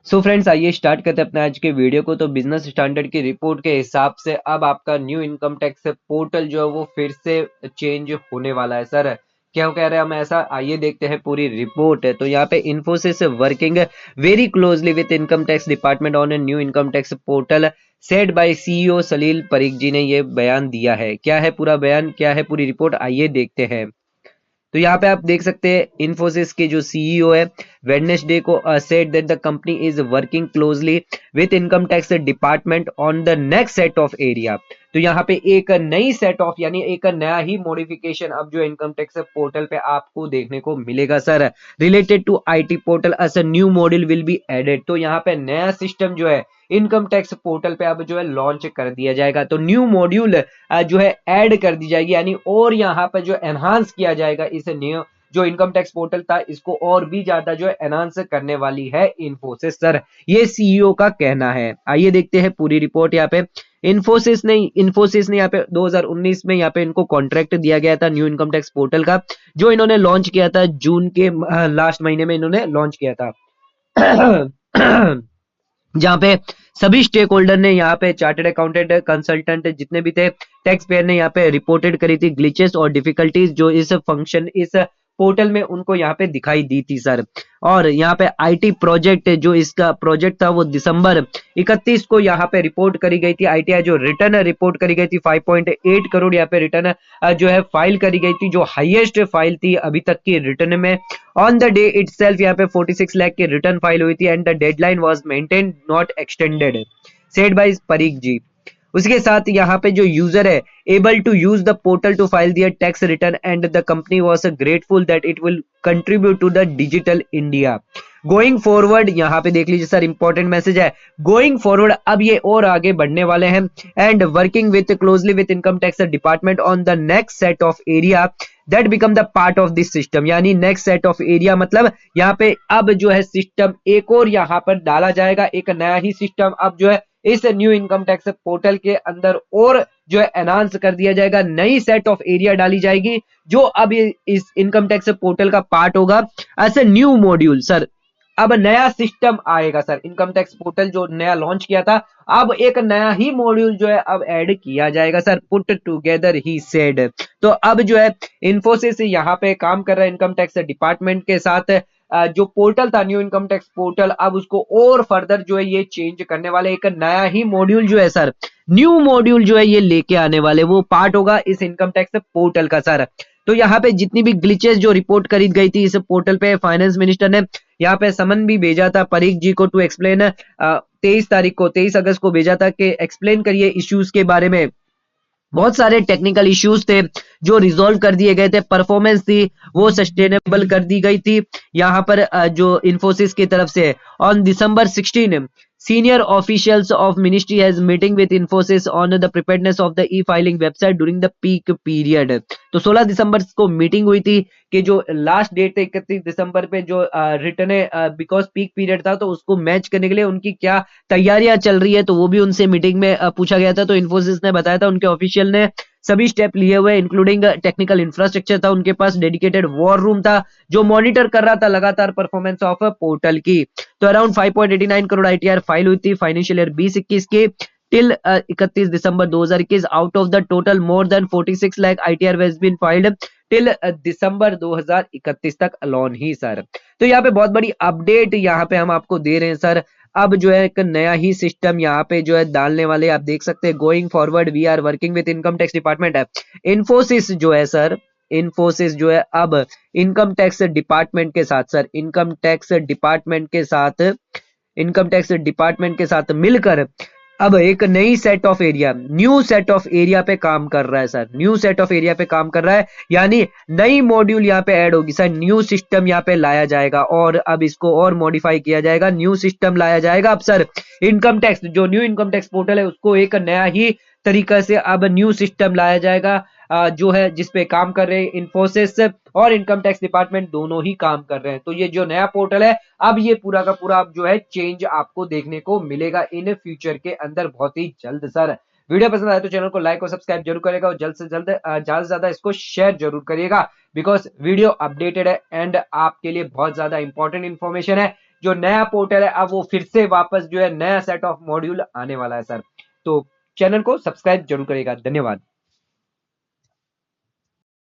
So friends, आइए start करते हैं अपने आज के वीडियो को। तो बिजनेस स्टैंडर्ड की रिपोर्ट के हिसाब से अब आपका न्यू इनकम टैक्स पोर्टल जो है वो फिर से चेंज होने वाला है। सर क्या कह रहे हैं हम ऐसा, आइए देखते हैं पूरी रिपोर्ट। है तो यहाँ पे Infosys working very closely with income tax department on a new income tax portal said by CEO Salil Parekh ji ने ये बयान दिया है। क्या है पूरा बयान, क्या है पूरी रिपोर्ट, आइए देखते हैं। तो यहाँ पे आप देख सकते हैं इन्फोसिस के जो सीईओ है वेडनेसडे को said that the company is working closely with income tax department on the next set of area. तो यहाँ पे एक नई सेट ऑफ यानी एक नया ही मॉडिफिकेशन अब जो इनकम टैक्स पोर्टल पे आपको देखने को मिलेगा sir. Related to IT portal as a new module will be added. तो यहाँ पे नया सिस्टम जो है इनकम टैक्स पोर्टल पे अब जो है लॉन्च कर दिया जाएगा। तो न्यू मॉड्यूल जो है ऐड कर दी जाएगी, यानी और यहाँ पर जो एनहांस किया जाएगा इस न्यू जो इनकम टैक्स पोर्टल था इसको और भी ज्यादा जो है एनहांस करने वाली है इन्फोसिस सर, ये सीईओ का कहना है। आइए देखते हैं पूरी रिपोर्ट। यहाँ पे इन्फोसिस ने यहाँ पे 2019 में यहाँ पे इनको कॉन्ट्रैक्ट दिया गया था न्यू इनकम टैक्स पोर्टल का, जो इन्होंने लॉन्च किया था जून के लास्ट महीने में इन्होंने लॉन्च किया था। जहाँ पे सभी स्टेक होल्डर ने यहाँ पे चार्टर्ड अकाउंटेंट कंसल्टेंट जितने भी थे टैक्स पेयर ने यहाँ पे रिपोर्टेड करी थी ग्लिचेस और डिफिकल्टीज जो इस फंक्शन इस पोर्टल में उनको यहाँ पे दिखाई दी थी सर। और यहाँ पे आईटी प्रोजेक्ट जो इसका प्रोजेक्ट था वो दिसंबर 31 को यहाँ पे रिपोर्ट करी गई थी। आईटीआई जो रिटर्न रिपोर्ट करी गई थी 5.8 करोड़ यहाँ पे रिटर्न जो है फाइल करी गई थी, जो हाईएस्ट फाइल थी अभी तक की रिटर्न में। ऑन द डे इटसेल्फ यहाँ पे 46 लाख की रिटर्न फाइल हुई थी and the deadline was maintained not extended said by Parekh ji. उसके साथ यहाँ पे जो यूजर है able to use the portal to file their tax return and the company was grateful that it will contribute to the digital India going forward. यहाँ पे देख लीजिए सर, इंपॉर्टेंट मैसेज है गोइंग फॉरवर्ड, अब ये और आगे बढ़ने वाले हैं। And working with closely with income tax department on the next set of area that become the part of this system. यानी नेक्स्ट सेट ऑफ एरिया मतलब यहाँ पे अब जो है सिस्टम एक और यहाँ पर डाला जाएगा, एक नया ही सिस्टम अब जो है इस न्यू इनकम टैक्स पोर्टल के अंदर और जो है एनहांस कर दिया जाएगा। नई सेट ऑफ एरिया डाली जाएगी जो अब इस इनकम टैक्स पोर्टल का पार्ट होगा as a new module sir. अब नया सिस्टम आएगा सर, इनकम टैक्स पोर्टल जो नया लॉन्च किया था अब एक नया ही मॉड्यूल जो है अब ऐड किया जाएगा sir, put together he said. तो अब जो है इन्फोसिस यहाँ पे काम कर रहा है इनकम टैक्स डिपार्टमेंट के साथ। जो पोर्टल था न्यू इनकम टैक्स पोर्टल अब उसको और फर्दर जो है ये चेंज करने वाले, एक नया ही मॉड्यूल जो है सर, न्यू मॉड्यूल जो है ये लेके आने वाले, वो पार्ट होगा इस इनकम टैक्स पोर्टल का सर। तो यहाँ पे जितनी भी ग्लिचेस जो रिपोर्ट करी गई थी इस पोर्टल पे फाइनेंस मिनिस्टर ने यहाँ पे समन भी भेजा था परीख जी को टू एक्सप्लेन। 23 अगस्त को भेजा था कि एक्सप्लेन करिए इश्यूज के बारे में। बहुत सारे टेक्निकल इश्यूज थे जो रिजॉल्व कर दिए गए थे, परफॉर्मेंस थी वो सस्टेनेबल कर दी गई थी यहाँ पर जो इन्फोसिस की तरफ से। On December 16 senior officials of ministry has meeting with Infosys on the preparedness of the e-filing website during the peak period। तो 16 दिसंबर को मीटिंग हुई थी कि जो लास्ट डेट है 31 दिसंबर पे जो रिटर्न है बिकॉज पीक पीरियड था तो उसको मैच करने के लिए उनकी क्या तैयारियां चल रही है, तो वो भी उनसे मीटिंग में पूछा गया था। तो इन्फोसिस ने बताया था उनके ऑफिशियल ने सभी स्टेप लिए हुए इंक्लूडिंग टेक्निकल इंफ्रास्ट्रक्चर था, उनके पास डेडिकेटेड वॉर रूम था जो मॉनिटर कर रहा था लगातार परफॉर्मेंस ऑफ पोर्टल की। तो अराउंड 5.89 करोड़ आईटीआर फाइल हुई थी फाइनेंशियल ईयर 2021 की till 31 December 2021। Out of the total more than 46 lakh ITR has been filed till December 2031 तक अलोन ही सर। तो यहाँ पे बहुत बड़ी अपडेट यहाँ पे हम आपको दे रहे हैं सर। अब जो है एक नया ही सिस्टम यहाँ पे जो है डालने वाले, आप देख सकते हैं going forward we are working with income tax department है। इन्फोसिस जो है सर, इन्फोसिस जो है अब इनकम टैक्स डिपार्टमेंट के साथ सर, इनकम टैक्स डिपार्टमेंट के साथ, इनकम टैक्स डिपार्टमेंट के साथ मिलकर अब एक नई set of area, new set of area पे काम कर रहा है sir, new set of area पे काम कर रहा है। यानी नई मॉड्यूल यहाँ पे ऐड होगी सर, न्यू सिस्टम यहाँ पे लाया जाएगा और अब इसको और मॉडिफाई किया जाएगा, न्यू सिस्टम लाया जाएगा अब सर। इनकम टैक्स जो न्यू इनकम टैक्स पोर्टल है उसको एक नया ही तरीका से अब न्यू सिस्टम लाया जाएगा जो है जिसपे काम कर रहे हैं इन्फोसिस और इनकम टैक्स डिपार्टमेंट दोनों ही काम कर रहे हैं। तो ये जो नया पोर्टल है अब ये पूरा का पूरा अब जो है चेंज आपको देखने को मिलेगा इन फ्यूचर के अंदर बहुत ही जल्द सर। वीडियो पसंद आए तो चैनल को लाइक और सब्सक्राइब जरूर करेगा और जल्द से जल्द ज्यादा से ज्यादा इसको शेयर जरूर करिएगा बिकॉज वीडियो अपडेटेड है एंड आपके लिए बहुत ज्यादा इंपॉर्टेंट इन्फॉर्मेशन है। जो नया पोर्टल है अब वो फिर से वापस जो है नया सेट ऑफ मॉड्यूल आने वाला है सर। तो चैनल को सब्सक्राइब जरूर करेगा। धन्यवाद।